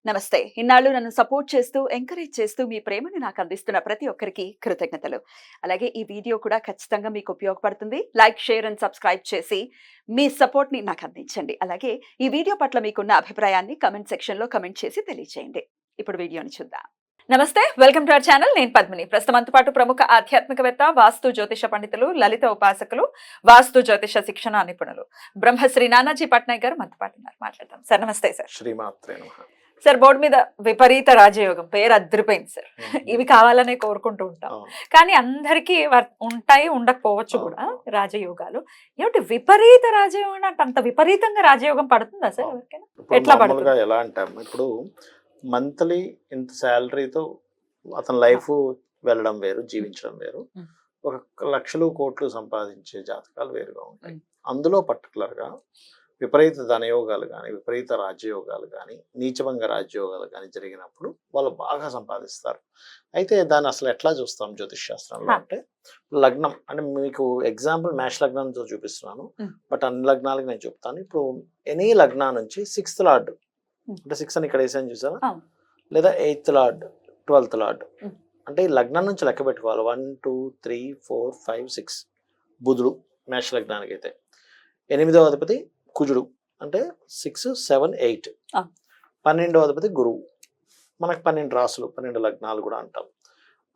నమస్తే. ఇన్నాళ్ళు నన్ను సపోర్ట్ చేస్తూ, ఎంకరేజ్ చేస్తూ మీ ప్రేమని నాకు అందిస్తున్న ప్రతి ఒక్కరికి కృతజ్ఞతలు. అలాగే ఈ వీడియో కూడా ఖచ్చితంగా మీకు ఉపయోగపడుతుంది. లైక్, షేర్ అండ్ సబ్స్క్రైబ్ చేసి మీ సపోర్ట్‌ని నాకు అందించండి. అలాగే ఈ వీడియో పట్ల మీకున్న అభిప్రాయాన్ని కామెంట్ సెక్షన్‌లో కామెంట్ చేసి తెలియజేయండి. ఇప్పుడు వీడియోని చూద్దాం. నమస్తే. Welcome to our channel. నేను పద్మిని. ప్రస్తుతం మనతో పాటు ప్రముఖ ఆధ్యాత్మికవేత్త, వాస్తు జ్యోతిష పండితులు, లలిత ఉపాసకులు, వాస్తు జ్యోతిష శిక్షణ నిపుణులు బ్రహ్మశ్రీ నానాజీ పట్నాయక్ గారు మనతో పాటు ఉన్నారు. మాట్లాడదాం. సార్ నమస్తే సార్. శ్రీమాత్రే నమః. సార్, బోర్డు మీద విపరీత రాజయోగం పేరు అద్దరిపోయింది సార్. ఇవి కావాలనే కోరుకుంటూ ఉంటాం, కానీ అందరికీ ఉంటాయి, ఉండకపోవచ్చు కూడా రాజయోగాలు. ఏమిటి విపరీత రాజయోగం అంటే అంత విపరీతంగా రాజయోగం పడుతుందా సార్ ఎవరికైనా? ఎట్లా పడుతుంది? ఎలా అంటాం, ఇప్పుడు మంత్లీ ఇంత శాలరీతో అతని లైఫ్ వెళ్ళడం వేరు, జీవించడం వేరు. ఒక లక్షలు కోట్లు సంపాదించే జాతకాలు వేరుగా ఉంటాయి. అందులో పర్టికులర్ గా విపరీత ధనయోగాలు కానీ, విపరీత రాజ్యయోగాలు కానీ, నీచభంగ రాజ్యయోగాలు కానీ జరిగినప్పుడు వాళ్ళు బాగా సంపాదిస్తారు. అయితే దాన్ని అసలు ఎట్లా చూస్తాం జ్యోతిష్ శాస్త్రంలో అంటే, లగ్నం అంటే మీకు ఎగ్జాంపుల్ మేష లగ్నంతో చూపిస్తున్నాను, బట్ అన్ని లగ్నాలకు నేను చెప్తాను. ఇప్పుడు ఎనీ లగ్నా నుంచి 6th లార్డ్ అంటే 6 అని ఇక్కడ వేసాను చూసారా, లేదా 8th లార్డ్, 12th లార్డ్ అంటే ఈ లగ్నం నుంచి లెక్క పెట్టుకోవాలి. 1 2 3 4 5 6 బుధుడు మేష లగ్నానికి అయితే. 8వ అధిపతి కుజుడు అంటే 6 7 8. 12వ అధిపతి గురువు. మనకు 12 రాసులు, 12 లగ్నాలు కూడా అంటాం.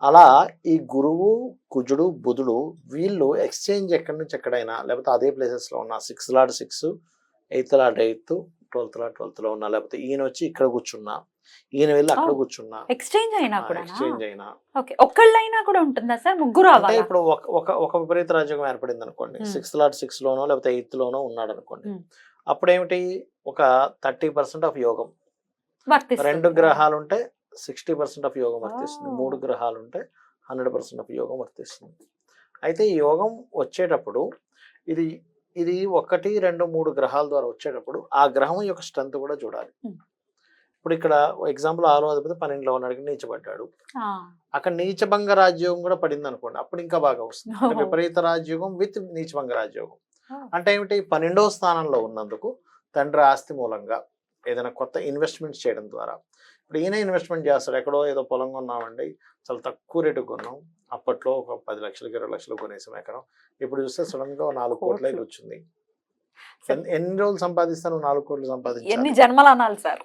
అలా ఈ గురువు, కుజుడు, బుధుడు వీళ్ళు ఎక్స్చేంజ్ ఎక్కడి నుంచి ఎక్కడైనా, లేకపోతే అదే ప్లేసెస్ లో ఉన్న 6th lord 6, 8th lord 8, 12th lord 12th లో ఉన్నా, లేకపోతే ఈయన వచ్చి ఇక్కడ కూర్చున్నా, ఈయన వెళ్ళి అక్కడ కూర్చున్నా, ఎక్స్చేంజ్ అయినా కూడా ఒక్కళ్ళైనా కూడా ఉంటుందా సార్? ముగ్గురు అంటే ఇప్పుడు ఒక విపరీత రాజ్యోగం ఏర్పడింది అనుకోండి, 6th లార్డ్ 6 లోనో లేకపోతే 8th లోనో ఉన్నాడు అనుకోండి, అప్పుడేమిటి ఒక 30% ఆఫ్ యోగం. 2 గ్రహాలు ఉంటే 60% ఆఫ్ యోగం వర్తిస్తుంది. 3 గ్రహాలు ఉంటే 100% ఆఫ్ యోగం వర్తిస్తుంది. అయితే ఈ యోగం వచ్చేటప్పుడు ఇది 1 2 3 గ్రహాల ద్వారా వచ్చేటప్పుడు ఆ గ్రహం యొక్క స్ట్రెంత్ కూడా చూడాలి. ఇప్పుడు ఇక్కడ ఎగ్జాంపుల్ 6వ అధిపతి 12లో ఉన్నాడు, నీచబడ్డాడు. అక్కడ నీచభంగ రాజ్యోగం కూడా పడింది అనుకోండి, అప్పుడు ఇంకా బాగా వస్తుంది. అంటే విపరీత రాజ్యోగం విత్ నీచభంగ రాజ్యోగం అంటే ఏమిటి, 12వ స్థానంలో ఉన్నందుకు తండ్రి ఆస్తి మూలంగా ఏదైనా కొత్త ఇన్వెస్ట్మెంట్స్ చేయడం ద్వారా. ఇప్పుడు ఈయన ఇన్వెస్ట్మెంట్ చేస్తాడు, ఎక్కడో ఏదో పొలం కొన్నామండి, చాలా తక్కువ రేటుకు కొన్నాం, అప్పట్లో ఒక 10 లక్షలు 20 లక్షలు కొనేసాం ఎకరం. ఇప్పుడు చూస్తే సడన్ గా 4 కోట్లకి వచ్చింది. ఎన్ని రోజులు సంపాదిస్తాను? 4 కోట్లు సంపాదించాలి, ఎన్ని జన్మలు అనాలి సార్,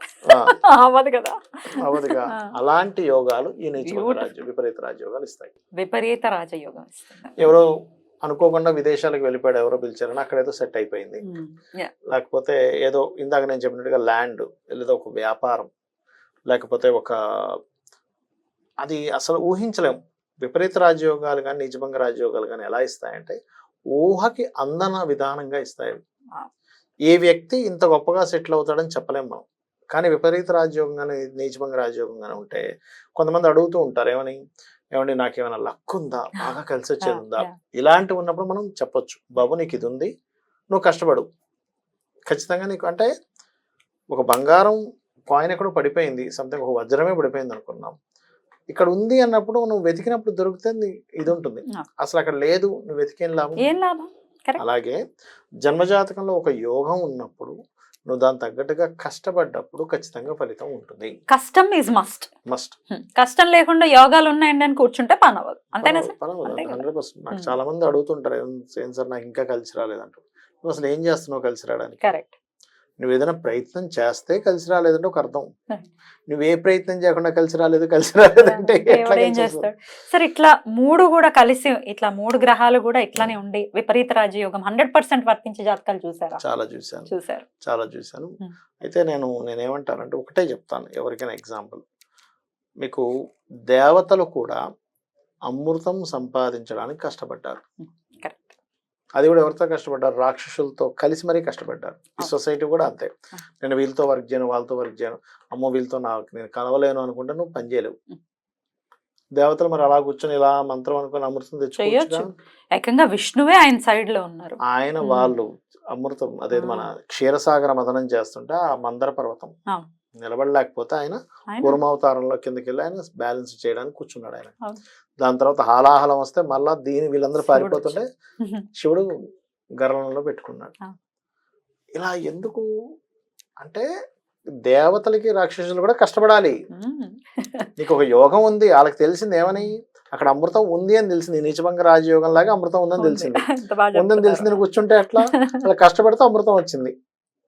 అవదుగా. అలాంటి యోగాలు ఈ విపరీత రాజయోగాలు ఇస్తాయి. విపరీత రాజయోగం ఎవరో అనుకోకుండా విదేశాలకు వెళ్ళిపోయాడు, ఎవరో పిలిచారని అక్కడ ఏదో సెట్ అయిపోయింది. లేకపోతే ఏదో ఇందాక నేను చెప్పినట్టుగా ల్యాండ్, లేదా ఒక వ్యాపారం, లేకపోతే అది అసలు ఊహించలేము. విపరీత రాజయోగాలు కానీ, నిజభంగ రాజయోగాలు కానీ ఎలా ఇస్తాయంటే ఊహకి అందన విధానంగా ఇస్తాయి. ఏ వ్యక్తి ఇంత గొప్పగా సెటిల్ అవుతాడని చెప్పలేము మనం. కానీ విపరీత రాజయోగం కానీ, నీచభంగ రాజయోగం కానీ ఉంటే కొంతమంది అడుగుతూ ఉంటారు, ఏమండి నాకేమైనా లక్ ఉందా, బాగా కలిసి వచ్చేది ఉందా? ఇలాంటివి ఉన్నప్పుడు మనం చెప్పొచ్చు, బాబు నీకు ఇది ఉంది, నువ్వు కష్టపడు, ఖచ్చితంగా నీకు. అంటే ఒక బంగారం కాయిన్ ఎక్కడో పడిపోయింది, సంథింగ్ ఒక వజ్రమే పడిపోయింది అనుకున్నాం, ఇక్కడ ఉంది అన్నప్పుడు నువ్వు వెతికినప్పుడు దొరికితే ఇది ఉంటుంది. అసలు అక్కడ లేదు, నువ్వు వెతికేం లాభం. అలాగే జన్మజాతకంలో ఒక యోగం ఉన్నప్పుడు నువ్వు దాని తగ్గట్టుగా కష్టపడ్డప్పుడు ఖచ్చితంగా ఫలితం ఉంటుంది. కష్టం ఈజ్ మస్ట్. కష్టం లేకుండా యోగాలు ఉన్నాయండి అని కూర్చుంటే పని అవ్వదు. అంతేనా సార్? 100%. నాకు చాలా మంది అడుగుతుంటారు, ఏం సార్ నాకు ఇంకా కలిసి రాలేదంటారు. నువ్వు అసలు ఏం చేస్తున్నావు కలిసి రావడానికి? కరెక్ట్. నువ్వు ఏదైనా ప్రయత్నం చేస్తే కలిసి రాలేదంటే ఒక అర్థం. నువ్వే ప్రయత్నం చేయకుండా కలిసి రాలేదంటే ఏం చేస్తాడు సార్? ఇట్లా 3 కూడా కలిసి, ఇట్లా 3 గ్రహాలు కూడా ఇట్లానే ఉండి విపరీత రాజయోగం 100% వర్తించే జాతకాలు చూసారా? చాలా చూశాను. అయితే నేనేమంటానంటే ఒకటే చెప్తాను ఎవరికైనా ఎగ్జాంపుల్. మీకు దేవతలు కూడా అమృతం సంపాదించడానికి కష్టపడ్డారు. అది కూడా ఎవరితో కష్టపడ్డారు? రాక్షసులతో కలిసి మరీ కష్టపడ్డారు. ఈ సొసైటీ కూడా అంతే. నేను వీళ్ళతో వర్క్ చేయను, వాళ్ళతో వర్క్ చేయను, అమ్మో వీళ్ళతో నేను కలవలేను అనుకుంటే నువ్వు పని చేయలేవు. దేవతలు మరి అలా కూర్చొని ఇలా మంత్రం అనుకుని అమృతం తెచ్చుకోవచ్చు. ఏకంగా విష్ణువే ఆయన సైడ్ లో ఉన్నారు. ఆయన వాళ్ళు అమృతం అదే మన క్షీరసాగర మదనం చేస్తుంటే ఆ మందర పర్వతం నిలబడలేకపోతే ఆయన కూర్మావతారంలో కిందకి వెళ్ళి ఆయన బ్యాలెన్స్ చేయడానికి కూర్చున్నాడు ఆయన. దాని తర్వాత హాలాహలం వస్తే మళ్ళా వీళ్ళందరూ పారిపోతుంటే శివుడు గర్భంలో పెట్టుకున్నాడు. ఇలా ఎందుకు అంటే దేవతలకి రాక్షసులు కూడా కష్టపడాలి. మ్మ్. నీకు ఒక యోగం ఉంది, వాళ్ళకి తెలిసింది ఏమని, అక్కడ అమృతం ఉంది అని తెలిసింది. నీచభంగ రాజయోగం లాగా అమృతం ఉందని ఉంది. తెలిసింది. ఎంత బాగా ఉందని తెలిసింది చెప్తున్నారు. కూర్చుంటే ఎట్లా? అలా కష్టపడితే అమృతం వచ్చింది.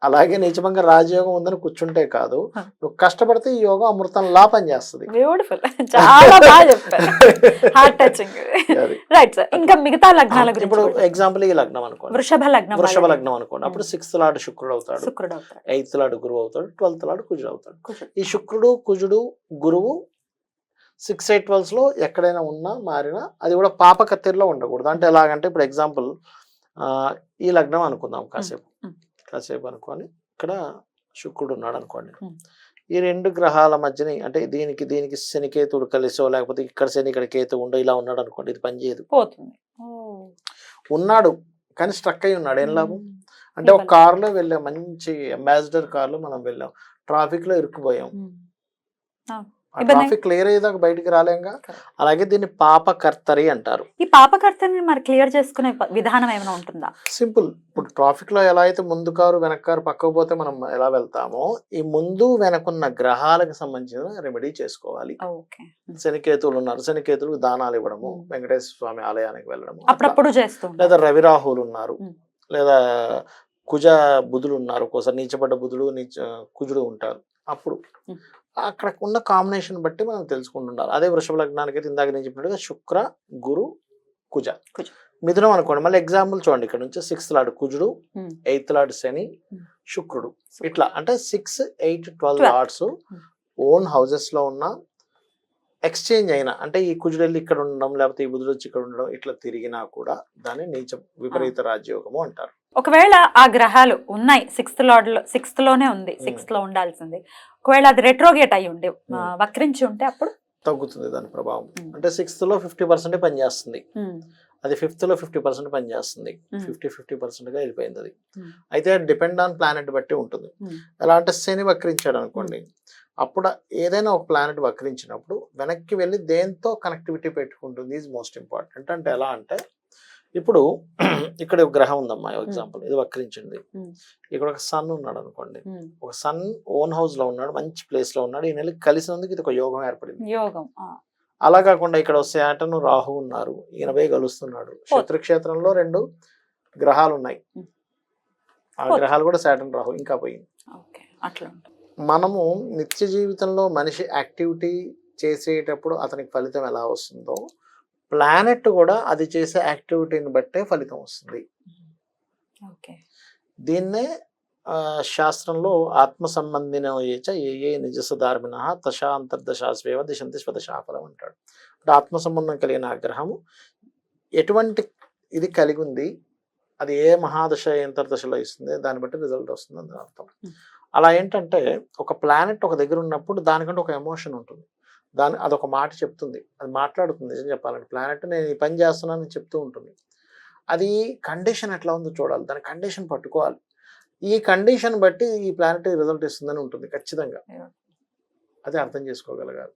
అలాగే నీచభంగ రాజయోగం ఉందని కూర్చుంటే కాదు, నువ్వు కష్టపడితే ఈ యోగం అమృతంలా పనిచేస్తుంది. బ్యూటిఫుల్, చాలా బాగా చెప్పారు. Heart touching. అది. రైట్ సార్, ఇంకా మిగతా లగ్నాల గురించి ఇప్పుడు కూడా. ఎగ్జాంపుల్ ఈ లగ్నం అనుకోండి, వృషభ లగ్నం వృషభ వాళ్ళకి. లగ్నం అనుకోండి. అప్పుడు 6th లార్డ్ శుక్రుడు అవుతాడు, శుక్రుడు అవుతాడు. 8th లార్డ్ గురువు అవుతాడు, 12th లార్డ్ కుజుడు అవుతాడు. కుజుడు. ఈ శుక్రుడు కుజుడు గురువు 6, 8, 12s లో ఎక్కడైనా ఉన్నా మారినా అది కూడా పాప కత్తిరిలో ఉండకూడదు. అంటే ఎలాగంటే ఇప్పుడు ఎగ్జాంపుల్ ఈ లగ్నం అనుకుందాం కాసేపు. కాసేపు అనుకోని ఇక్కడ శుక్రుడు ఉన్నాడు అనుకోండి. ఈ 2 గ్రహాల మధ్యని అంటే దీనికి శనికేతుడు కలిసో లేకపోతే ఇక్కడ శని ఇక్కడ కేతు ఉండో ఇలా ఉన్నాడు అనుకోండి, ఇది పనిచేయదు. పోతుంది. ఉన్నాడు కానీ స్ట్రక్ అయి ఉన్నాడు, ఏం లాభం? అంటే ఒక కారులో వెళ్ళాం, మంచి అంబాసిడర్ కార్లో మనం వెళ్ళాం, ట్రాఫిక్ లో ఇరుక్కుపోయాం. ఆ ట్రాఫిక్ క్లియర్ అయ్యేదాకా బయటికి రాలేంగా. అలాగే దీన్ని పాపకర్తరి అంటారు. ఈ పాపకర్తని మరి క్లియర్ చేసుకునే విధానం ఏమైనా ఉంటుందా? సింపుల్. ఇప్పుడు ట్రాఫిక్ లో ఎలా అయితే ముందు కారు వెనక కారు పక్కకు పోతే మనం ఎలా వెళ్తామో, ఈ ముందు వెనకున్న గ్రహాలకు సంబంధించిన రెమెడీ చేసుకోవాలి. ఓకే. శనికేతువులు ఉన్నారు, శనికేతువులకు దానాలు ఇవ్వడము, వెంకటేశ్వర స్వామి ఆలయానికి వెళ్ళడము, అప్పుడప్పుడు చేస్తూ లేదా రవిరాహులు ఉన్నారు, లేదా కుజ బుధులు ఉన్నారు, ఒక్కోసారి నీచబడ్డ బుధుడు కుజుడు ఉంటారు. అప్పుడు అక్కడ ఉన్న కాంబినేషన్ బట్టి మనం తెలుసుకుంటుండాలి. అదే వృషభ లగ్నానికి అయితే ఇందాక నేను చెప్పినట్టుగా శుక్ర గురు కుజ. మిథునం అనుకోండి, మళ్ళీ ఎగ్జాంపుల్ చూడండి, ఇక్కడ నుంచి 6th లార్డ్ కుజుడు, 8th లార్డ్ శని, శుక్రుడు, ఇట్లా అంటే 6, 8, 12 లార్డ్స్ ఓన్ హౌసెస్ లో ఉన్న ఎక్స్చేంజ్ అయినా, అంటే ఈ కుజుడు వెళ్ళి ఇక్కడ ఉండడం లేకపోతే ఈ బుధుడు వచ్చి ఇక్కడ ఉండడం ఇట్లా తిరిగినా కూడా దాన్ని నీచ విపరీత రాజయోగము అంటారు. ఒకవేళ ఆ గ్రహాలు ఉన్నాయి 6th లోనే ఉంది, 6th లో ఉండాల్సింది, ఒకవేళ అది రెట్రోగేట్ అయి ఉండి వక్రించి ఉంటే అప్పుడు తగ్గుతుంది దాని ప్రభావం. అంటే 6th లో 50% పనిచేస్తుంది, అది 5th లో 50% పనిచేస్తుంది. 50% గా వెళ్ళిపోయింది అది. అయితే డిపెండ్ ఆన్ ప్లానెట్ బట్టి ఉంటుంది. ఎలా అంటే శని వక్రించాడు అనుకోండి, అప్పుడు ఏదైనా ఒక ప్లానెట్ వక్రించినప్పుడు వెనక్కి వెళ్ళి దేంతో కనెక్టివిటీ పెట్టుకుంటుంది ఈజ్ మోస్ట్ ఇంపార్టెంట్. అంటే ఎలా అంటే ఇప్పుడు ఇక్కడ ఒక గ్రహం ఉందమ్మా, ఎగ్జాంపుల్ ఇది వక్రించింది, ఇక్కడ ఒక సన్ ఉన్నాడు అనుకోండి, ఒక సన్ ఓన్ హౌస్ లో ఉన్నాడు, మంచి ప్లేస్ లో ఉన్నాడు, ఈ నెల కలిసినందుకు ఇది ఒక యోగం ఏర్పడింది. యోగం. అలా కాకుండా ఇక్కడ శాటర్న్ రాహు ఉన్నారు, 80 కలుస్తున్నాడు, శత్రుక్షేత్రంలో 2 గ్రహాలు ఉన్నాయి, ఆ గ్రహాలు కూడా శాటర్న్ రాహు ఇంకా పోయింది. మనము నిత్య జీవితంలో మనిషి యాక్టివిటీ చేసేటప్పుడు అతనికి ఫలితం ఎలా వస్తుందో, ప్లానెట్ కూడా అది చేసే యాక్టివిటీని బట్టే ఫలితం వస్తుంది. దీన్నే శాస్త్రంలో ఆత్మ సంబంధిన ఏ నిజసధార్మిన దశాంతర్దశాస్వేవ దిశంతి స్వదశాఫలం అంటాడు. అంటే ఆత్మ సంబంధం కలిగిన గ్రహము ఎటువంటి ఇది కలిగి ఉంది, అది ఏ మహాదశ అంతర్దశలో ఇస్తుంది, దాన్ని బట్టి రిజల్ట్ వస్తుంది అని అర్థం. అలా ఏంటంటే ఒక ప్లానెట్ ఒక దగ్గర ఉన్నప్పుడు దానికంటే ఒక ఎమోషన్ ఉంటుంది, అదొక మాట చెప్తుంది, అది మాట్లాడుతుంది. నిజం చెప్పాలంటే ప్లానెట్ నేను ఈ పని చేస్తున్నానని చెప్తూ ఉంటుంది. అది కండిషన్ ఎట్లా ఉందో చూడాలి, దాని కండిషన్ పట్టుకోవాలి. ఈ కండిషన్ బట్టి ఈ ప్లానెట్ రిజల్ట్ ఇస్తుందని ఉంటుంది ఖచ్చితంగా, అదే అర్థం చేసుకోగలగాలి.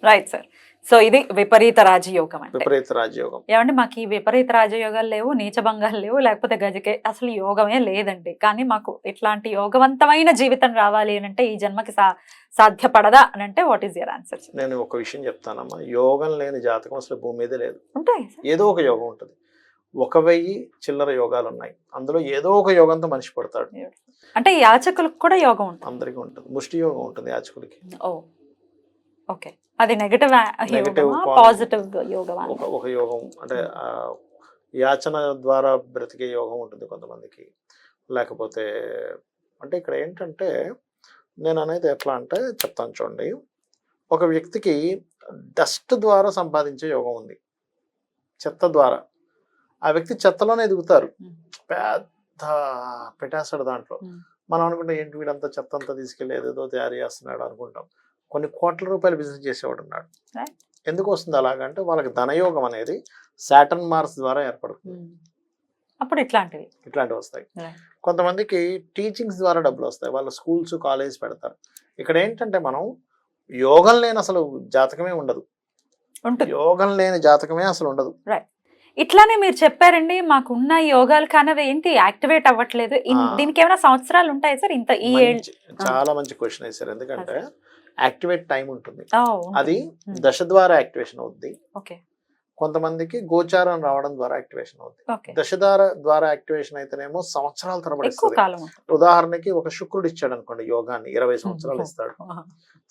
Right sir. సో ఇది విపరీత రాజయోగం. అంటే విపరీత రాజయోగం ఏమంటే మాకు ఈ విపరీత రాజయోగాలు లేవు, నీచభంగాలు లేవు, లేకపోతే గజకే అసలు యోగమే లేదండి. కానీ మాకు ఇట్లాంటి యోగవంతమైన జీవితం రావాలి అని అంటే ఈ జన్మకి సాధ్యపడదా అని అంటే వాట్ ఈస్ యువర్ ఆన్సర్? నేను ఒక విషయం చెప్తానమ్మా, యోగం లేని జాతకం అసలు భూమి మీదే లేదు. ఉంటాయి, ఏదో ఒక యోగం ఉంటుంది. 1000 చిల్లర యోగాలు ఉన్నాయి, అందులో ఏదో ఒక యోగంతో మనిషి పడతాడు. అంటే యాచకులకు కూడా యోగం ఉంటుంది? అందరికీ ఉంటుంది. ముష్టి యోగం ఉంటుంది యాచకులకి. ఓకే, అది నెగటివ్ పాజిటివ్ యోగం? ఒక యోగం అంటే యాచన ద్వారా బ్రతికే యోగం ఉంటుంది కొంతమందికి. లేకపోతే అంటే ఇక్కడ ఏంటంటే నేను అనేది ఎట్లా అంటే చెప్తాను చూడండి, ఒక వ్యక్తికి డస్ట్ ద్వారా సంపాదించే యోగం ఉంది, చెత్త ద్వారా. ఆ వ్యక్తి చెత్తలోనే ఎదుగుతారు, పెద్ద పెట్టేస్తాడు దాంట్లో. మనం అనుకుంటే ఏంటి వీడంతా చెత్త అంతా తీసుకెళ్ళి ఏదేదో తయారు చేస్తున్నాడు అనుకుంటాం. కొన్ని కోట్ల రూపాయలు బిజినెస్ చేసేవాడు ఉన్నాడు. ఎందుకు వస్తుంది అలాగంటే వాళ్ళకి ధనయోగం అనేది సాటర్న్ మార్స్ ద్వారా ఏర్పడుతుంది. అప్పుడు ఇట్లాంటివి వస్తాయి. కొంతమందికి టీచింగ్స్ ద్వారా డబ్బులు వస్తాయి, వాళ్ళ స్కూల్స్ కాలేజ్ పెడతారు. ఇక్కడ ఏంటంటే మనం యోగం లేని అసలు జాతకమే ఉండదు, యోగం లేని జాతకమే అసలు ఉండదు. ఇట్లానే మీరు చెప్పారండి మాకున్న యోగాలు కానీ అవి ఏంటి యాక్టివేట్ అవ్వట్లేదు. దీనికి ఏమైనా సంవత్సరాలు ఉంటాయి సార్? ఇంత ఈ ఏళ్ళు చాలా మంచి క్వశ్చన్ వేశారు. ఎందుకంటే యాక్టివేట్ టైం ఉంటుంది. ఉంటుంది. అది దశ ద్వారా యాక్టివేషన్ అవుద్ది. ఓకే. కొంతమందికి గోచారం రావడం ద్వారా యాక్టివేషన్ అవుద్ది. ఓకే. దశ ద్వారా యాక్టివేషన్ అయితేనేమో సంవత్సరాల తరబడి ఎక్కువ ఇస్తుంది. కాలం ఉంటుంది. ఉదాహరణకి ఒక శుక్రుడు ఇచ్చాడు అనుకోండి యోగాన్ని 20 సంవత్సరాలు ఇస్తాడు. ఆహా.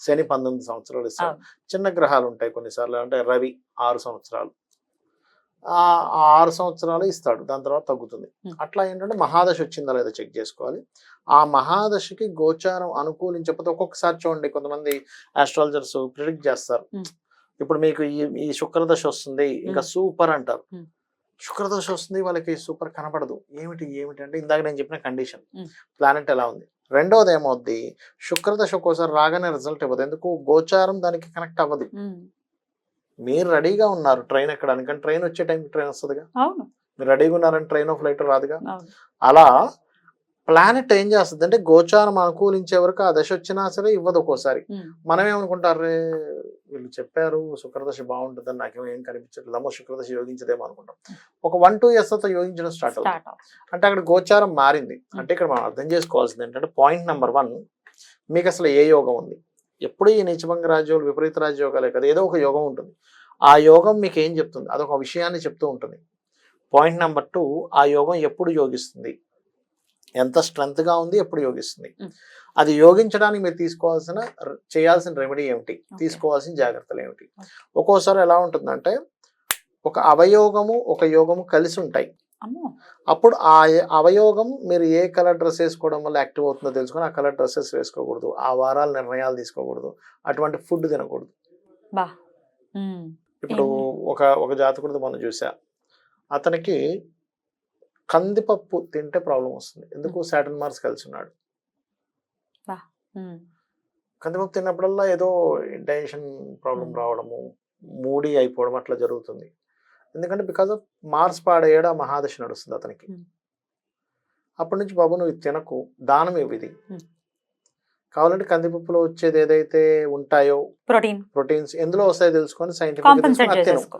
శని 19 సంవత్సరాలు ఇస్తాడు. అవును. చిన్న గ్రహాలు ఉంటాయి కొన్నిసార్లు, అంటే రవి 6 సంవత్సరాలు, ఆ 6 సంవత్సరాలు ఇస్తాడు, దాని తర్వాత తగ్గుతుంది. అట్లా ఏంటంటే మహాదశ వచ్చిందా లేదా చెక్ చేసుకోవాలి. ఆ మహాదశకి గోచారం అనుకూలించకపోతే ఒక్కొక్కసారి చూడండి కొంతమంది ఆస్ట్రాలజర్స్ ప్రిడిక్ట్ చేస్తారు, ఇప్పుడు మీకు ఈ శుక్రదశ వస్తుంది ఇంకా సూపర్ అంటారు. శుక్రదశ వస్తుంది వాళ్ళకి సూపర్ కనపడదు. ఏమిటి అంటే ఇందాక నేను చెప్పిన కండిషన్, ప్లానెట్ ఎలా ఉంది. రెండోది ఏమవుద్ది, శుక్రదశ ఒక్కోసారి రాగానే రిజల్ట్ ఇవ్వదు. ఎందుకు? గోచారం దానికి కనెక్ట్ అవ్వదు. మీరు రెడీగా ఉన్నారు ట్రైన్ ఎక్కడానికి, కానీ ట్రైన్ వచ్చే టైంకి ట్రైన్ వస్తుందిగా. మీరు రెడీగా ఉన్నారని ట్రైన్ ఆఫ్ ఫ్లైట్ రాదుగా. అలా ప్లానెట్ ఏం చేస్తుంది అంటే గోచారం అనుకూలించే వరకు ఆ దశ వచ్చినా సరే ఇవ్వదు ఒక్కోసారి. మనం ఏమనుకుంటారు, వీళ్ళు చెప్పారు శుక్రదశ బాగుంటుందని, నాకేమో కనిపించట్లేదు, అమ్మో శుక్రదశ యోగించదేమో అనుకుంటాం. ఒక 1-2 years తర్వాత యోగించడం స్టార్ట్ అవుతుంది. అంటే అక్కడ గోచారం మారింది. అంటే ఇక్కడ మనం అర్థం చేసుకోవాల్సింది ఏంటంటే పాయింట్ నెంబర్ 1, మీకు అసలు ఏ యోగం ఉంది. ఎప్పుడు ఈ నీచభంగ రాజ్యోగాలు విపరీత రాజ్యోగాలే కదా, ఏదో ఒక యోగం ఉంటుంది. ఆ యోగం మీకు ఏం చెప్తుంది, అదొక విషయాన్ని చెప్తూ ఉంటుంది. పాయింట్ నెంబర్ 2, ఆ యోగం ఎప్పుడు యోగిస్తుంది, ఎంత స్ట్రెంగ్త్గా ఉంది, ఎప్పుడు యోగిస్తుంది, అది యోగించడానికి మీరు చేయాల్సిన రెమెడీ ఏమిటి, తీసుకోవాల్సిన జాగ్రత్తలు ఏమిటి. ఒక్కోసారి ఎలా ఉంటుందంటే ఒక అవయోగము ఒక యోగము కలిసి ఉంటాయి. అప్పుడు ఆ అవయోగం మీరు ఏ కలర్ డ్రెస్ వేసుకోవడం వల్ల యాక్టివ్ అవుతుందో తెలుసుకొని ఆ కలర్ డ్రెస్సెస్ వేసుకోకూడదు, ఆ వారాల నిర్ణయాలు తీసుకోకూడదు, అటువంటి ఫుడ్ తినకూడదు. ఇప్పుడు ఒక జాతకుడితో మనం చూసా, అతనికి కందిపప్పు తింటే ప్రాబ్లం వస్తుంది. ఎందుకు? సాటర్న్ మార్స్ కలిసి ఉన్నాడు. కందిపప్పు తిన్నప్పుడల్లా ఏదో డైజెషన్ ప్రాబ్లం రావడము, మూడీ అయిపోవడం అట్లా జరుగుతుంది. ఎందుకంటే బికాజ్ ఆఫ్ మార్స్ పాడయ్యాడు, ఆ మహాదశ నడుస్తుంది అతనికి. అప్పటి నుంచి బాబు నువ్వు తినకు, దానం ఇవ్వు. ఇది కావాలంటే కందిపప్పులో వచ్చేది ఏదైతే ఉంటాయో ప్రోటీన్స్ ఎందులో వస్తాయో తెలుసుకొని సైంటిఫిక్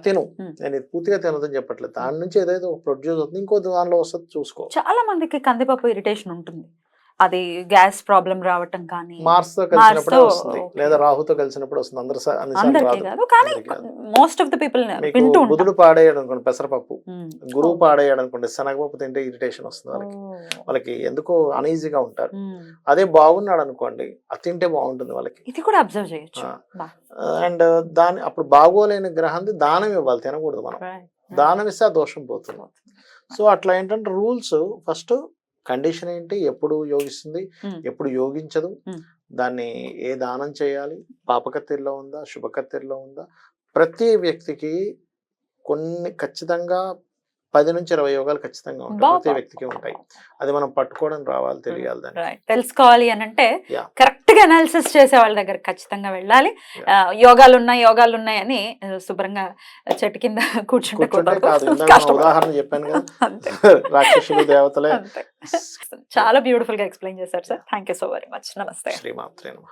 తిను. నేను ఇది పూర్తిగా తినదని చెప్పట్లేదు, దాని నుంచి ఏదైతే ప్రొడ్యూస్ అవుతుంది ఇంకో దానిలో వస్తుంది చూసుకో. చాలా మందికి కందిపప్పు ఇరిటేషన్ ఉంటుంది, అది గ్యాస్ ప్రాబ్లం రావటం కానీ మార్స్ తో కలిసినప్పుడు వస్తుంది, లేదా రాహుతో కలిసినప్పుడు వస్తుంది. మోస్ట్ ఆఫ్ ద పీపుల్ బుధుడు పాడేయడం అనుకోండి పెసరపప్పు, గురువు పాడేయడం అనుకోండి శనగపప్పు తింటే ఇరిటేషన్ వస్తుంది వాళ్ళకి ఎందుకో అనీజీగా ఉంటారు. అదే బాగున్నాడు అనుకోండి, అది తింటే బాగుంటుంది వాళ్ళకి. ఇది కూడా అబ్జర్వ్ చేయొచ్చు. అండ్ అప్పుడు బాగోలేని గ్రహాన్ని దానం ఇవ్వాలి, తినకూడదు మనం. దానం ఇస్తే ఆ దోషం పోతుంది. సో అట్లా ఏంటంటే రూల్స్, ఫస్ట్ కండిషన్ ఏంటి, ఎప్పుడు యోగిస్తుంది, ఎప్పుడు యోగించదు, దాన్ని ఏ దానం చేయాలి, పాపకత్తెరలో ఉందా శుభకత్తెరలో ఉందా. ప్రతి వ్యక్తికి కొన్ని ఖచ్చితంగా 10 నుంచి 20 యోగాలు ఖచ్చితంగా ఉంటాయి, ప్రతి వ్యక్తికి ఉంటాయి. అది మనం పట్టుకోవడం రావాలి, తెలియాలి, దాన్ని తెలుసుకోవాలి అని అంటే కరెక్ట్ గా అనాలిసిస్ చేసే వాళ్ళ దగ్గర ఖచ్చితంగా వెళ్ళాలి. యోగాలు ఉన్నాయి అని శుభ్రంగా చెట్టు కింద కూర్చుంటే కాదు. ఉదాహరణ చెప్పాను కదా, రాక్షసులు దేవతలే. చాలా బ్యూటిఫుల్ గా ఎక్స్ప్లెయిన్ చేశారు sir. Thank you so very much. నమస్తే. శ్రీమాత్రే నమః.